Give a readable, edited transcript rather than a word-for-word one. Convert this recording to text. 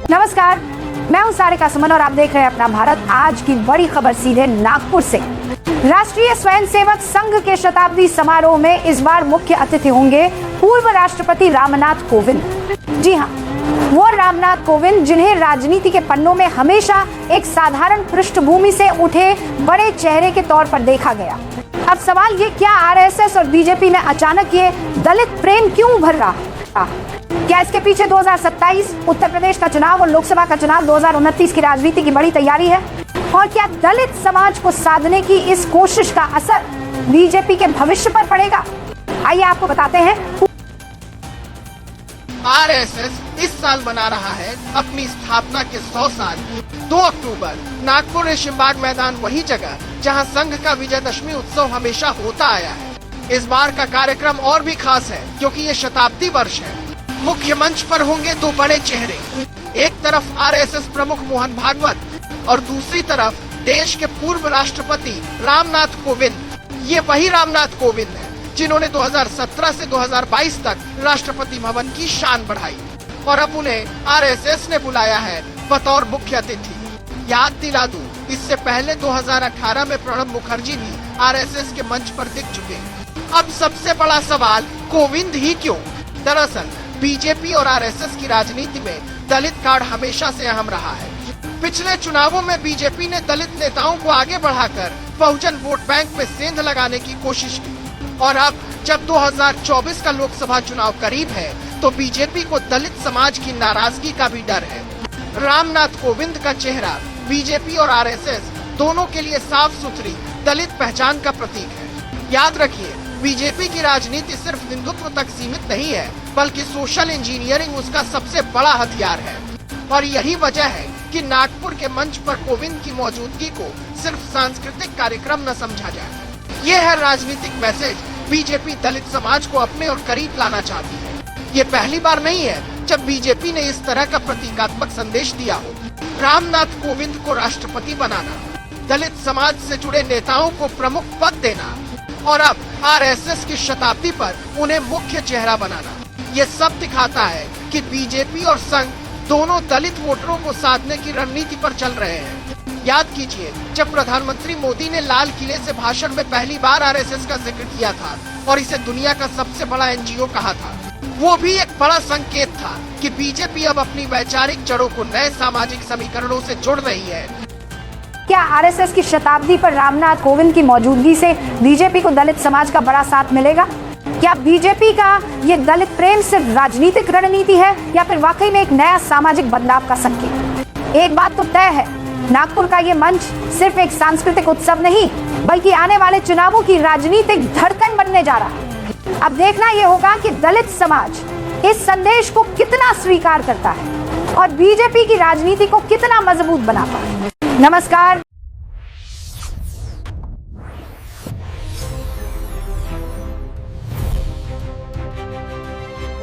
नमस्कार, मैं हूं सारिका सुमन और आप देख रहे हैं अपना भारत। आज की बड़ी खबर सीधे नागपुर से। राष्ट्रीय स्वयंसेवक संघ के शताब्दी समारोह में इस बार मुख्य अतिथि होंगे पूर्व राष्ट्रपति रामनाथ कोविंद। जी हां, वो रामनाथ कोविंद जिन्हें राजनीति के पन्नों में हमेशा एक साधारण पृष्ठभूमि से उठे बड़े चेहरे के तौर पर देखा गया। अब सवाल ये, क्या आरएसएस और बीजेपी में अचानक ये दलित प्रेम क्यों उभर रहा है? क्या इसके पीछे 2027 उत्तर प्रदेश का चुनाव और लोकसभा का चुनाव 2029 की राजनीति की बड़ी तैयारी है? और क्या दलित समाज को साधने की इस कोशिश का असर बीजेपी के भविष्य पर पड़ेगा? आइए आपको बताते हैं। आरएसएस इस साल मना रहा है अपनी स्थापना के 100 साल। 2 अक्टूबर नागपुर रेशिमबाग मैदान वही जगह जहां संघ का विजयदशमी उत्सव हमेशा होता आया है। इस बार का कार्यक्रम और भी खास है क्योंकि ये शताब्दी वर्ष है। मुख्य मंच पर होंगे 2 बड़े चेहरे, एक तरफ आरएसएस प्रमुख मोहन भागवत और दूसरी तरफ देश के पूर्व राष्ट्रपति रामनाथ कोविंद। ये वही रामनाथ कोविंद है जिन्होंने 2017 से 2022 तक राष्ट्रपति भवन की शान बढ़ाई और अब उन्हें आरएसएस ने बुलाया है बतौर मुख्य अतिथि। याद दिला दूं, इससे पहले 2018 में प्रणब मुखर्जी भी आरएसएस के मंच पर दिख चुके। अब सबसे बड़ा सवाल, कोविंद ही क्यों? दरअसल बीजेपी और आरएसएस की राजनीति में दलित कार्ड हमेशा से अहम रहा है। पिछले चुनावों में बीजेपी ने दलित नेताओं को आगे बढ़ाकर बहुजन वोट बैंक में सेंध लगाने की कोशिश की और अब जब 2024 का लोकसभा चुनाव करीब है तो बीजेपी को दलित समाज की नाराजगी का भी डर है। रामनाथ कोविंद का चेहरा बीजेपी और आरएसएस दोनों के लिए साफ सुथरी दलित पहचान का प्रतीक है। याद रखिए, बीजेपी की राजनीति सिर्फ हिंदुत्व तक सीमित नहीं है बल्कि सोशल इंजीनियरिंग उसका सबसे बड़ा हथियार है। और यही वजह है कि नागपुर के मंच पर कोविंद की मौजूदगी को सिर्फ सांस्कृतिक कार्यक्रम न समझा जाए। ये है राजनीतिक मैसेज। बीजेपी दलित समाज को अपने और करीब लाना चाहती है। ये पहली बार नहीं है जब बीजेपी ने इस तरह का प्रतीकात्मक संदेश दिया हो। रामनाथ कोविंद को राष्ट्रपति बनाना, दलित समाज से जुड़े नेताओं को प्रमुख पद देना और अब आरएसएस की शताब्दी पर उन्हें मुख्य चेहरा बनाना, ये सब दिखाता है कि बीजेपी और संघ दोनों दलित वोटरों को साधने की रणनीति पर चल रहे हैं। याद कीजिए, जब प्रधानमंत्री मोदी ने लाल किले से भाषण में पहली बार आरएसएस का जिक्र किया था और इसे दुनिया का सबसे बड़ा एनजीओ कहा था, वो भी एक बड़ा संकेत था कि बीजेपी अब अपनी वैचारिक जड़ों को नए सामाजिक समीकरणों से जोड़ रही है। क्या आरएसएस की शताब्दी पर रामनाथ कोविंद की मौजूदगी से बीजेपी को दलित समाज का बड़ा साथ मिलेगा? क्या बीजेपी का ये दलित प्रेम सिर्फ राजनीतिक रणनीति है या फिर वाकई में एक नया सामाजिक बदलाव का संकेत? एक बात तो तय है, नागपुर का ये मंच सिर्फ एक सांस्कृतिक उत्सव नहीं बल्कि आने वाले चुनावों की राजनीतिक धड़कन बनने जा रहा है। अब देखना ये होगा कि दलित समाज इस संदेश को कितना स्वीकार करता है और बीजेपी की राजनीति को कितना मजबूत बनाता है। नमस्कार।